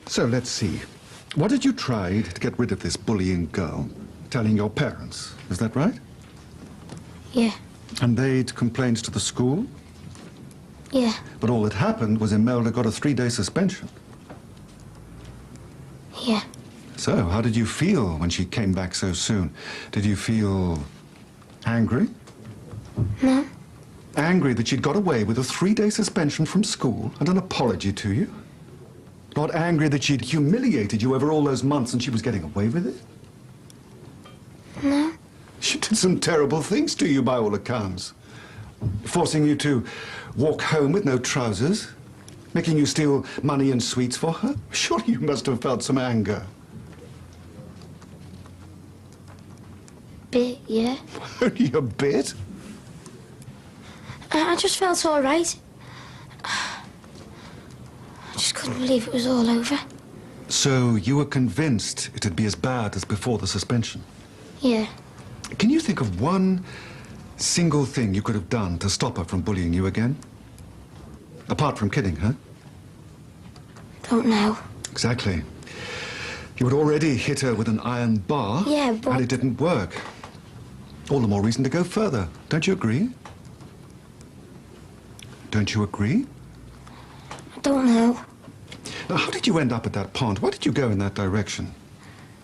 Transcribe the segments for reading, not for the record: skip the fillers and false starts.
So let's see. What did you try to get rid of this bullying girl? Telling your parents, is that right? Yeah. And they'd complained to the school? Yeah. But all that happened was Imelda got a 3-day suspension. Yeah. So, how did you feel when she came back so soon? Did you feel angry? No. Angry that she'd got away with a 3-day suspension from school and an apology to you? Not angry that she'd humiliated you over all those months and she was getting away with it? No. She did some terrible things to you by all accounts. Forcing you to walk home with no trousers, making you steal money and sweets for her. Surely you must have felt some anger. Bit, yeah. Only a bit? I just felt all right. I just couldn't believe it was all over. So you were convinced it'd be as bad as before the suspension? Yeah. Can you think of one single thing you could have done to stop her from bullying you again? Apart from kidding her? Don't know. Exactly. You had already hit her with an iron bar. Yeah, but... And it didn't work. All the more reason to go further. Don't you agree? Don't you agree? I don't know. Now, how did you end up at that pond? Why did you go in that direction?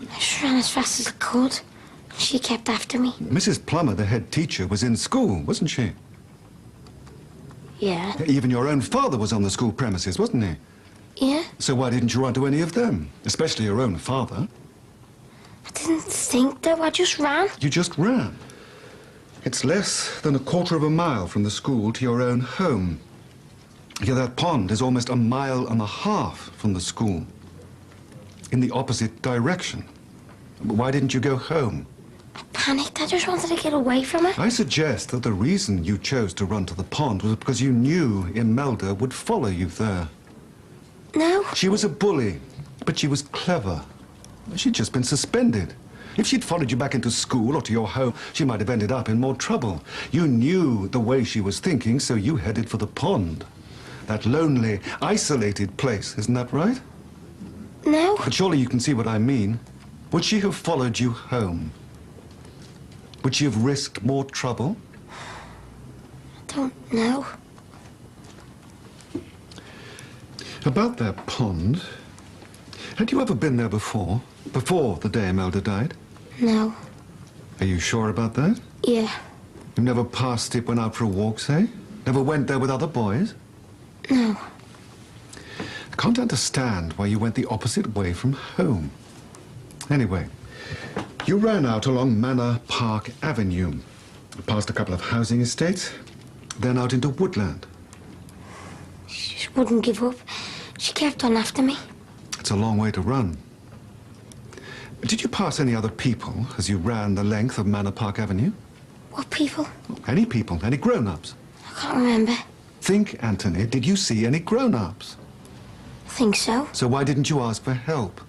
I just ran as fast as I could. She kept after me. Mrs. Plummer, the head teacher, was in school, wasn't she? Yeah. Even your own father was on the school premises, wasn't he? Yeah? So why didn't you run to any of them? Especially your own father. I didn't think, though. I just ran. You just ran. It's less than a quarter of a mile from the school to your own home. Yeah, that pond is almost a mile and a half from the school. In the opposite direction. Why didn't you go home? I panicked. I just wanted to get away from her. I suggest that the reason you chose to run to the pond was because you knew Imelda would follow you there. No. She was a bully, but she was clever. She'd just been suspended. If she'd followed you back into school or to your home, she might have ended up in more trouble. You knew the way she was thinking, so you headed for the pond. That lonely, isolated place, isn't that right? No. But surely you can see what I mean. Would she have followed you home? Would she have risked more trouble? I don't know. About that pond, had you ever been there before? Before the day Imelda died? No. Are you sure about that? Yeah. You never passed it, went out for a walk, say? Never went there with other boys? No. I can't understand why you went the opposite way from home. Anyway, you ran out along Manor Park Avenue, past a couple of housing estates, then out into woodland. She just wouldn't give up. She kept on after me. It's a long way to run. Did you pass any other people as you ran the length of Manor Park Avenue? What people? Any people, any grown-ups? I can't remember. Think, Anthony, did you see any grown-ups? I think so. So why didn't you ask for help?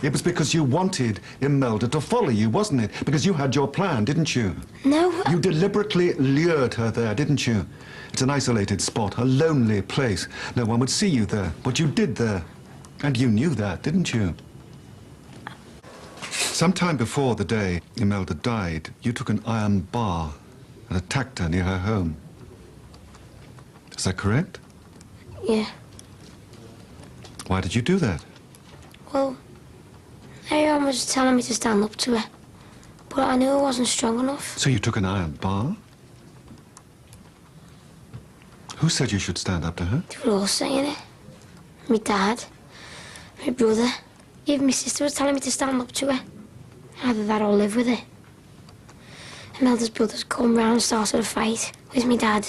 It was because you wanted Imelda to follow you, wasn't it? Because you had your plan, didn't you? No. You deliberately lured her there, didn't you? It's an isolated spot, a lonely place. No one would see you there, but you did there. And you knew that, didn't you? Sometime before the day Imelda died, you took an iron bar and attacked her near her home. Is that correct? Yeah. Why did you do that? Well, everyone was telling me to stand up to her. But I knew I wasn't strong enough. So you took an iron bar? Who said you should stand up to her? They were all saying it. My dad, my brother, even my sister was telling me to stand up to her. Either that or live with it. Imelda's brothers come round and started a fight with my dad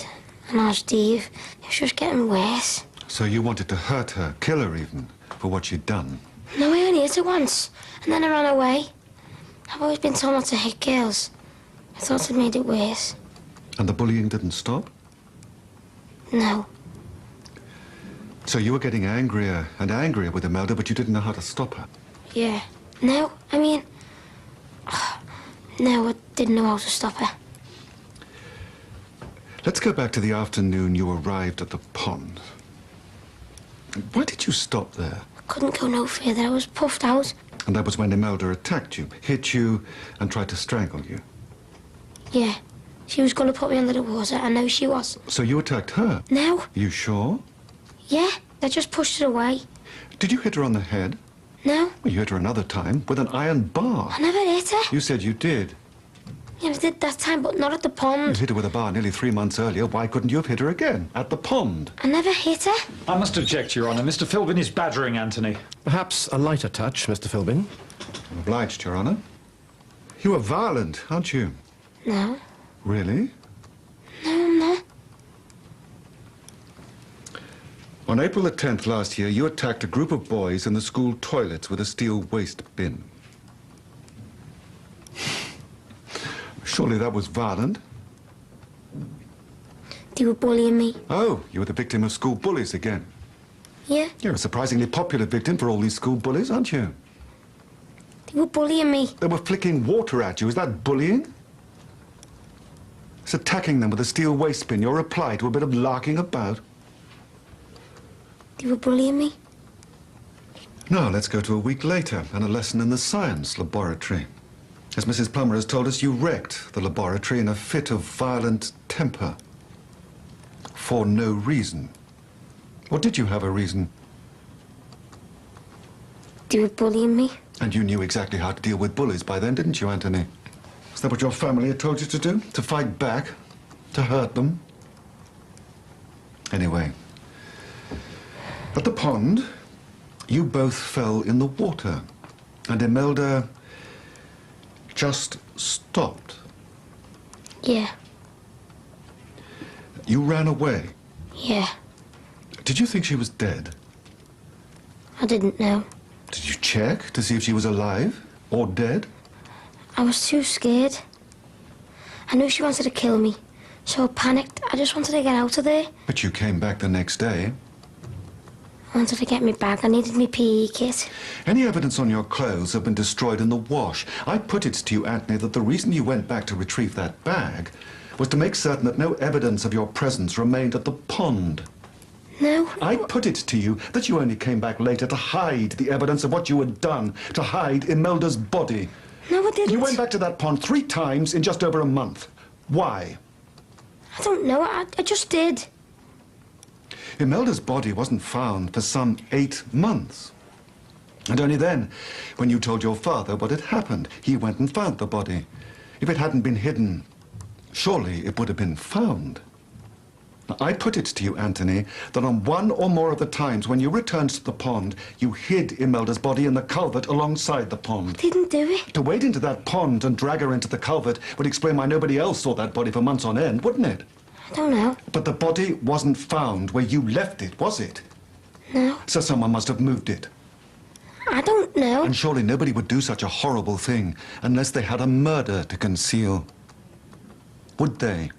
and our Steve. It was just getting worse. So you wanted to hurt her, kill her even, for what she'd done? No, I only hit her once, and then I ran away. I've always been told not to hit girls. I thought it made it worse. And the bullying didn't stop? No. So you were getting angrier and angrier with Imelda, but you didn't know how to stop her? Yeah. No, I mean... No, I didn't know how to stop her. Let's go back to the afternoon you arrived at the pond. Why did you stop there? couldn't go no further. I was puffed out. And that was when Imelda attacked you, hit you, and tried to strangle you. Yeah. She was going to put me under the water. I know she was. So you attacked her? No. You sure? Yeah. I just pushed her away. Did you hit her on the head? No. Well, you hit her another time with an iron bar. I never hit her. You said you did. Yeah, I did that time, but not at the pond. You hit her with a bar nearly 3 months earlier. Why couldn't you have hit her again? At the pond? I never hit her. I must object, Your Honour. Mr. Philbin is badgering Anthony. Perhaps a lighter touch, Mr. Philbin. I'm obliged, Your Honour. You are violent, aren't you? No. Really? No, I'm not. On April the 10th last year, you attacked a group of boys in the school toilets with a steel waste bin. Surely that was violent. They were bullying me. Oh, you were the victim of school bullies again. Yeah. You're a surprisingly popular victim for all these school bullies, aren't you? They were bullying me. They were flicking water at you. Is that bullying? It's attacking them with a steel waste bin, your reply to a bit of larking about. They were bullying me. Now, let's go to a week later and a lesson in the science laboratory. As Mrs. Plummer has told us, you wrecked the laboratory in a fit of violent temper. For no reason. Or did you have a reason? They were bullying me. And you knew exactly how to deal with bullies by then, didn't you, Anthony? Is that what your family had told you to do? To fight back? To hurt them? Anyway, at the pond, you both fell in the water. And Imelda just stopped. Yeah. You ran away. Yeah. Did you think she was dead? I didn't know. Did you check to see if she was alive or dead? I was too scared. I knew she wanted to kill me, so I panicked. I just wanted to get out of there. But you came back the next day. I wanted to get me bag. I needed my PE kit. Any evidence on your clothes have been destroyed in the wash. I put it to you, Anthony, that the reason you went back to retrieve that bag was to make certain that no evidence of your presence remained at the pond. No. I put it to you that you only came back later to hide the evidence of what you had done, to hide Imelda's body. No, I didn't. You went back to that pond 3 times in just over a month. Why? I don't know. I just did. Imelda's body wasn't found for some 8 months. And only then, when you told your father what had happened, he went and found the body. If it hadn't been hidden, surely it would have been found. Now, I put it to you, Anthony, that on 1 or more of the times when you returned to the pond, you hid Imelda's body in the culvert alongside the pond. I didn't do it. To wade into that pond and drag her into the culvert would explain why nobody else saw that body for months on end, wouldn't it? I don't know. But the body wasn't found where you left it, was it? No. So someone must have moved it. I don't know. And surely nobody would do such a horrible thing unless they had a murder to conceal. Would they?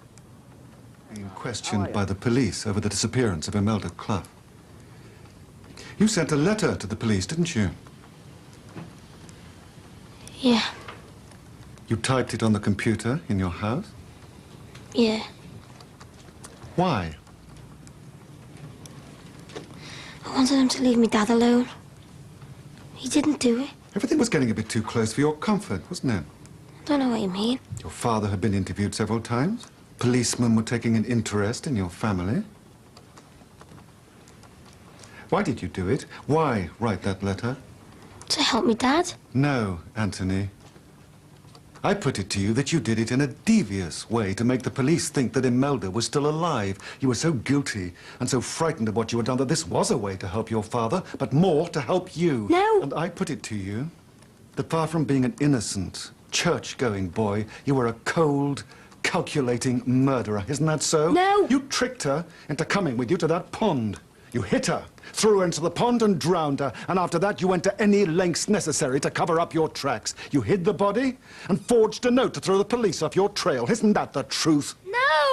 Being questioned by the police over the disappearance of Imelda Clough. You sent a letter to the police, didn't you? Yeah. You typed it on the computer in your house? Yeah. Why? I wanted him to leave me dad alone. He didn't do it. Everything was getting a bit too close for your comfort, wasn't it? I don't know what you mean. Your father had been interviewed several times. Policemen were taking an interest in your family. Why did you do it? Why write that letter? To help me dad? No, Anthony. I put it to you that you did it in a devious way to make the police think that Imelda was still alive. You were so guilty and so frightened of what you had done that this was a way to help your father, but more to help you. No. And I put it to you that far from being an innocent, church-going boy, you were a cold, calculating murderer. Isn't that so? No. You tricked her into coming with you to that pond. You hit her, threw her into the pond and drowned her, and after that you went to any lengths necessary to cover up your tracks. You hid the body and forged a note to throw the police off your trail. Isn't that the truth? No!